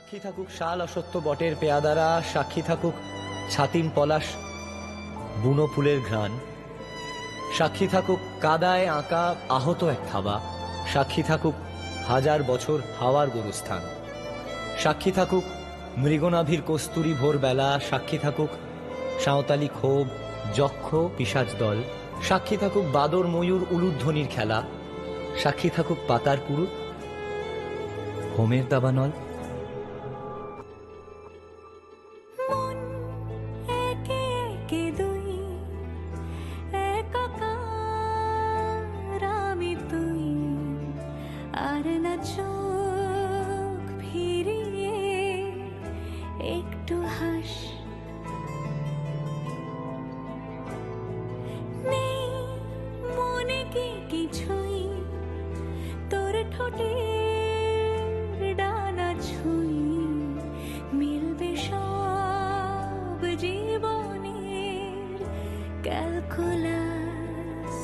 সাক্ষী থাকুক শাল অসত্য বটের পেয়াদারা, সাক্ষী থাকুক ছাতিম পলাশ বুনো ফুলের ঘ্রাণ, সাক্ষী থাকুক কাদায় আঁকা আহত এক থাবা, সাক্ষী থাকুক হাজার বছর হাওয়ার গরুস্থান, সাক্ষী থাকুক মৃগনাভির কস্তুরী ভোরবেলা, সাক্ষী থাকুক সাঁওতালি ক্ষোভ যক্ষ পিশাচ দল, সাক্ষী থাকুক বাদর ময়ূর উলুধ্বনির খেলা, সাক্ষী থাকুক পাতার কুরুত হোমের দাবানল। একটু হাস নেই মনে কি কিছুই, তোর ঠোঁটে ডানা ছুঁই মিলবে সব জীবনের ক্যালকুলাস।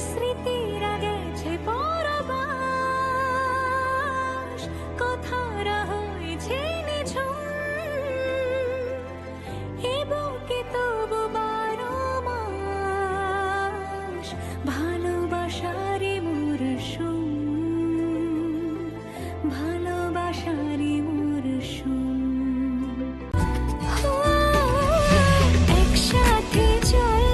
স্মৃতিরা গেছে পরবাস, কথারা হয়েছে নিঝুম, এ বুকে তবু 12 মাস ভালোবাসারই মরশুম, ভালোবাসারই মরশুম। একসাথে চল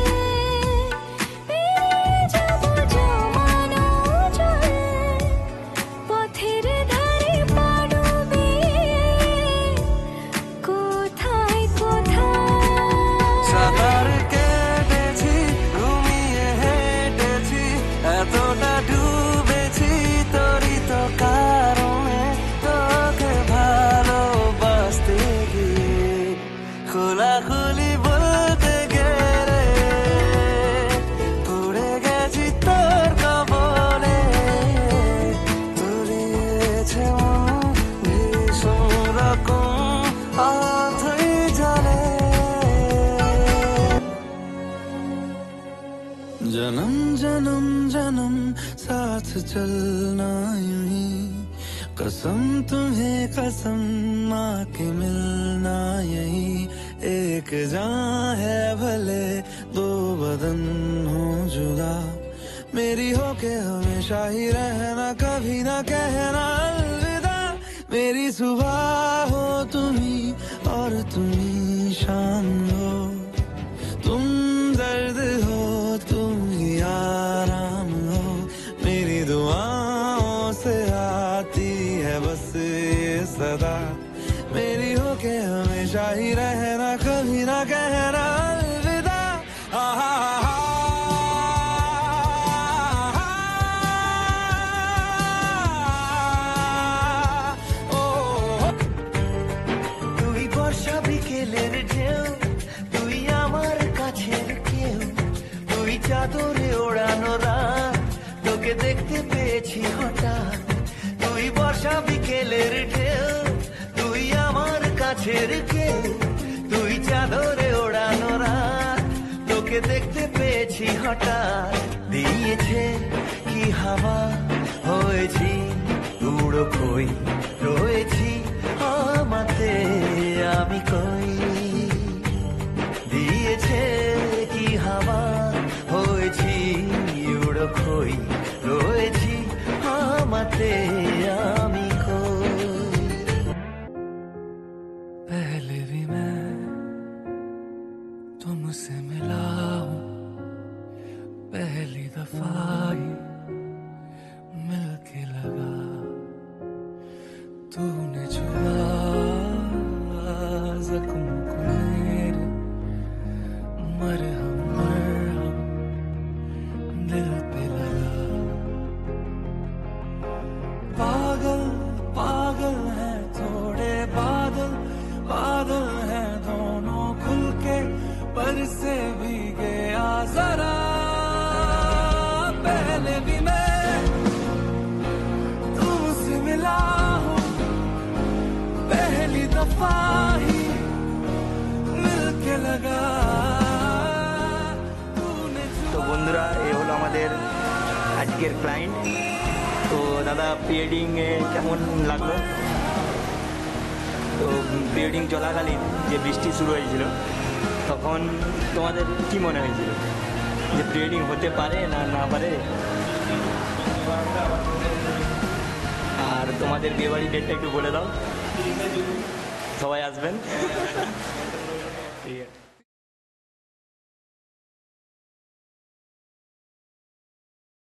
जन्म जन्म जन्म साथ चलना यूं ही, कसम तुम्हें कसम माँ के मिलना यही, एक जान है भले 2 बदन हो जुदा, मेरी हो के हमेशा ही रहना, कभी ना कहना अलविदा, मेरी सुबह हो तुम्ही और तुम्ही शाम हो, तुम दर्द हो तुम ही आराम हो, मेरी दुआओं से आती है बस ये सदा, मेरी हो के हमेशा ही रहना, कभी ना कहना अलविदा। তুই বর্ষা বিকেলের ঢেউ, তুই আমার কাছের কেউ, তুই চাদরে ওড়ানো রাত, তোকে দেখতে পেয়েছি হঠাৎ, তুই বর্ষা বিকেলের ঢেউ, তুই আমার কাছের কেউ, তুই চাদরে ওড়ানো রাত, তোকে দেখতে পেয়েছি হঠাৎ, দিয়েছে কি হাওয়া হয়েছি উড়ো কই, রয়েছি আমাতে আমি কই, দিয়েছে কি হাওয়া হয়েছি উড়ো কই, রয়েছি আমাতে আমি কই। पहले भी मैं तुमसे मिला हूँ, पहली दफा ही मिलके लगा, तूने छुआ जख्म को मेरे, मरहम मरहम दिल पे लगा, पागल पागल है थोड़े बादल, बादल है दोनों खुल के पर से भी गया जरा, पहले भी मैं तुमसे मिला हूँ, पहली दफा ही मिलके लगा। তো বন্ধুরা, এই হলো আমাদের আজকের ক্লায়েন্ট। তো দাদা প্রি ওয়েডিং কেমন লাগলো? তো প্রি ওয়েডিং চলাকালীন যে বৃষ্টি শুরু হয়েছিল তখন তোমাদের কি মনে হয়েছিল যে প্রি ওয়েডিং হতে পারে না না পারে? আর তোমাদের বিয়েবাড়ি ডেটটা একটু বলে দাও, সবাই আসবেন। ঠিক আছে।